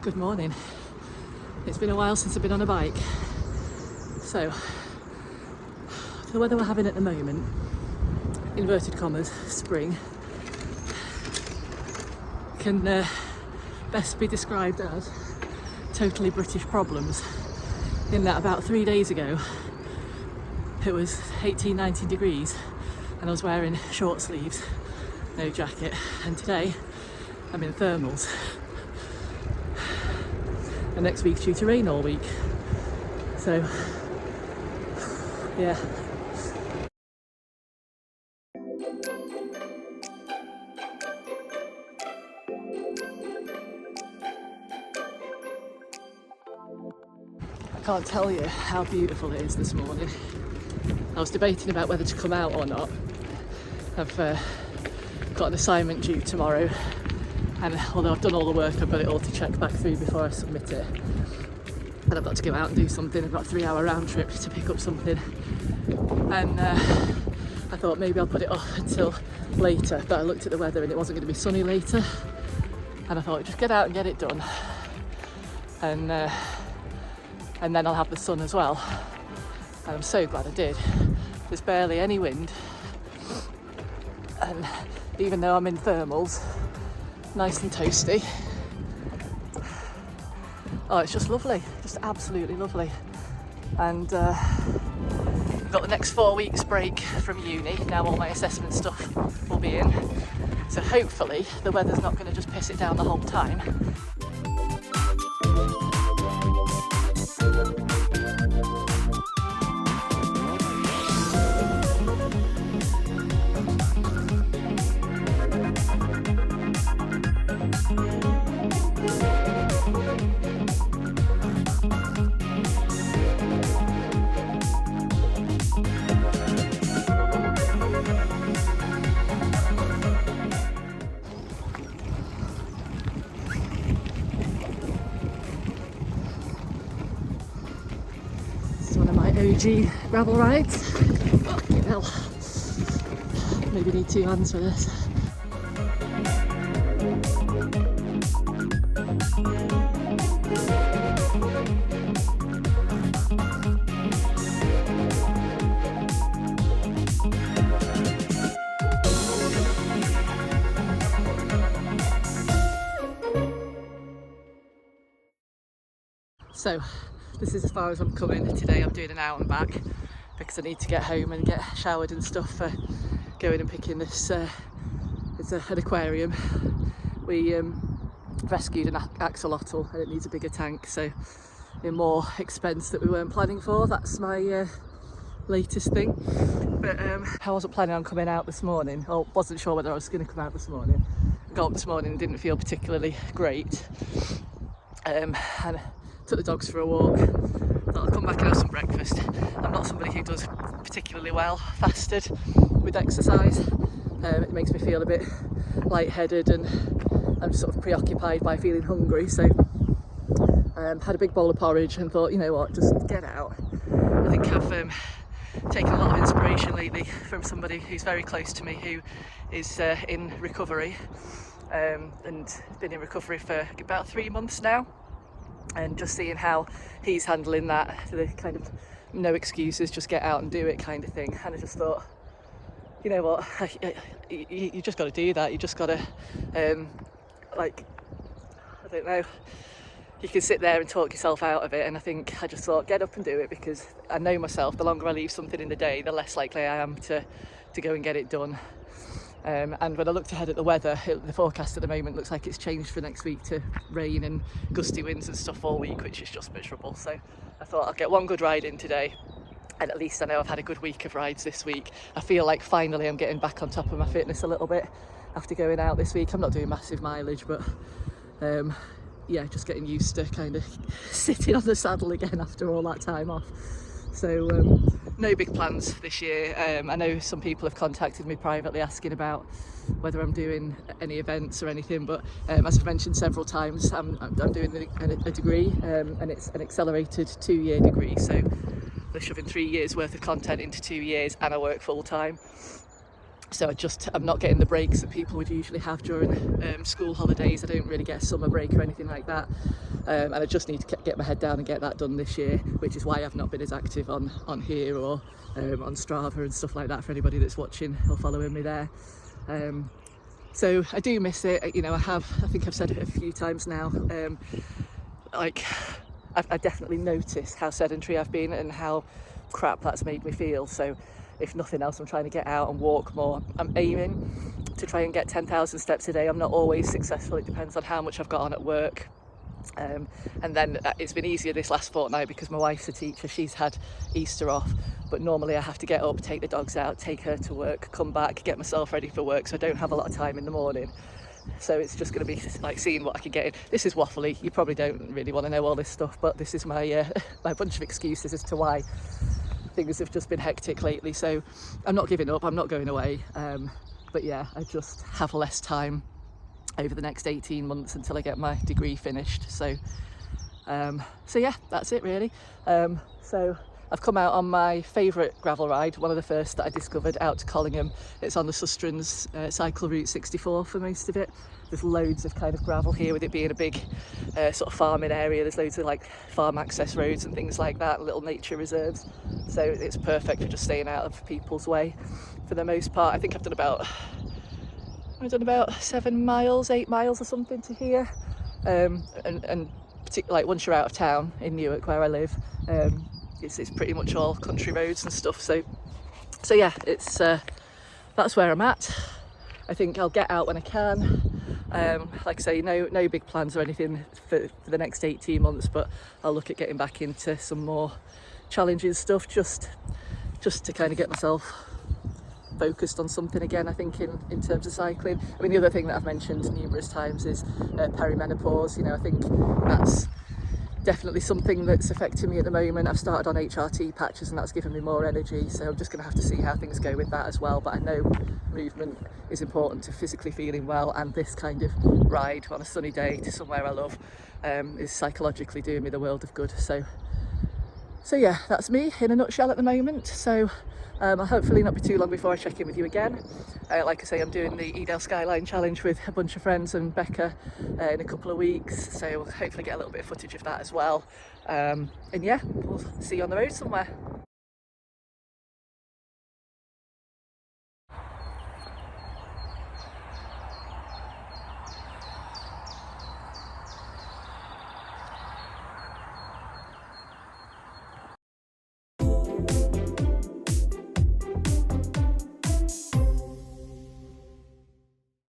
Good morning. It's been a while since I've been on a bike. So, the weather we're having at the moment, inverted commas, spring, can best be described as totally British problems. In that about 3 days ago, it was 18, 19 degrees and I was wearing short sleeves, no jacket. And today, I'm in thermals. And next week's due to rain all week. So, yeah. I can't tell you how beautiful it is this morning. I was debating about whether to come out or not. I've got an assignment due tomorrow, and although I've done all the work, I've got it all to check back through before I submit it. And I've got to go out and do something. I've got a 3-hour round trip to pick up something. And I thought maybe I'll put it off until later, but I looked at the weather and it wasn't going to be sunny later. And I thought, just get out and get it done. And then I'll have the sun as well. And I'm so glad I did. There's barely any wind. And even though I'm in thermals, nice and toasty. Oh, it's just lovely, just absolutely lovely. And I've got the next 4 weeks break from uni. Now all my assessment stuff will be in. So hopefully the weather's not going to just piss it down the whole time. One of my OG gravel rides. Fucking hell. Maybe need 2 hands for this. So, this is as far as I'm coming. Today I'm doing an out and back because I need to get home and get showered and stuff for going and picking this. It's an aquarium. We rescued an axolotl and it needs a bigger tank, so in more expense that we weren't planning for. That's my latest thing. But I wasn't planning on coming out this morning, or wasn't sure whether I was going to come out this morning. I got up this morning and didn't feel particularly great. And took the dogs for a walk. Thought I'll come back and have some breakfast. I'm not somebody who does particularly well fasted with exercise. It makes me feel a bit lightheaded and I'm just sort of preoccupied by feeling hungry. So had a big bowl of porridge and thought, you know what, just get out. I think I've taken a lot of inspiration lately from somebody who's very close to me who is in recovery and been in recovery for about 3 months now. And just seeing how he's handling that, the kind of no excuses, just get out and do it kind of thing. And I just thought, you know what, you just got to do that. You just got to, like, I don't know, you can sit there and talk yourself out of it. And I think I just thought, get up and do it, because I know myself, the longer I leave something in the day, the less likely I am to go and get it done. And when I looked ahead at the weather, the forecast at the moment looks like it's changed for next week to rain and gusty winds and stuff all week, which is just miserable. So I thought I'll get one good ride in today, and at least I know I've had a good week of rides this week. I feel like finally I'm getting back on top of my fitness a little bit after going out this week. I'm not doing massive mileage, but yeah, just getting used to kind of sitting on the saddle again after all that time off. So no big plans this year. I know some people have contacted me privately asking about whether I'm doing any events or anything, but as I've mentioned several times, I'm doing a degree and it's an accelerated 2-year degree, so they're shoving 3 years worth of content into 2 years and I work full time. So I'm not getting the breaks that people would usually have during school holidays. I don't really get a summer break or anything like that, and I just need to get my head down and get that done this year, which is why I've not been as active on here or on Strava and stuff like that for anybody that's watching or following me there. So I do miss it. You know, I think I've said it a few times now. Like I definitely notice how sedentary I've been and how crap that's made me feel. So if nothing else, I'm trying to get out and walk more. I'm aiming to try and get 10,000 steps a day. I'm not always successful. It depends on how much I've got on at work. And then it's been easier this last fortnight because my wife's a teacher. She's had Easter off, but normally I have to get up, take the dogs out, take her to work, come back, get myself ready for work, so I don't have a lot of time in the morning. So it's just going to be like seeing what I can get in. This is waffly. You probably don't really want to know all this stuff, but this is my my bunch of excuses as to why things have just been hectic lately. So I'm not giving up, I'm not going away, but yeah, I just have less time over the next 18 months until I get my degree finished. So yeah, that's it really. So I've come out on my favourite gravel ride, one of the first that I discovered, out to Collingham. It's on the Sustrans cycle route 64 for most of it. There's loads of kind of gravel here, with it being a big sort of farming area. There's loads of like farm access roads and things like that, little nature reserves. So it's perfect for just staying out of people's way for the most part. I think I've done about 7 miles, 8 miles or something to here. And particularly like once you're out of town in Newark where I live, it's pretty much all country roads and stuff. So yeah, it's that's where I'm at. I think I'll get out when I can. Like I say, no big plans or anything for the next 18 months, but I'll look at getting back into some more challenging stuff just to kind of get myself focused on something again. I think in terms of cycling. I mean, the other thing that I've mentioned numerous times is perimenopause. You know, I think that's definitely something that's affecting me at the moment. I've started on HRT patches and that's given me more energy, so I'm just going to have to see how things go with that as well. But I know movement is important to physically feeling well, and this kind of ride on a sunny day to somewhere I love is psychologically doing me the world of good. So yeah, that's me in a nutshell at the moment. So I'll hopefully not be too long before I check in with you again. Like I say, I'm doing the Edale Skyline Challenge with a bunch of friends and Becca in a couple of weeks, so we'll hopefully get a little bit of footage of that as well. And yeah, we'll see you on the road somewhere.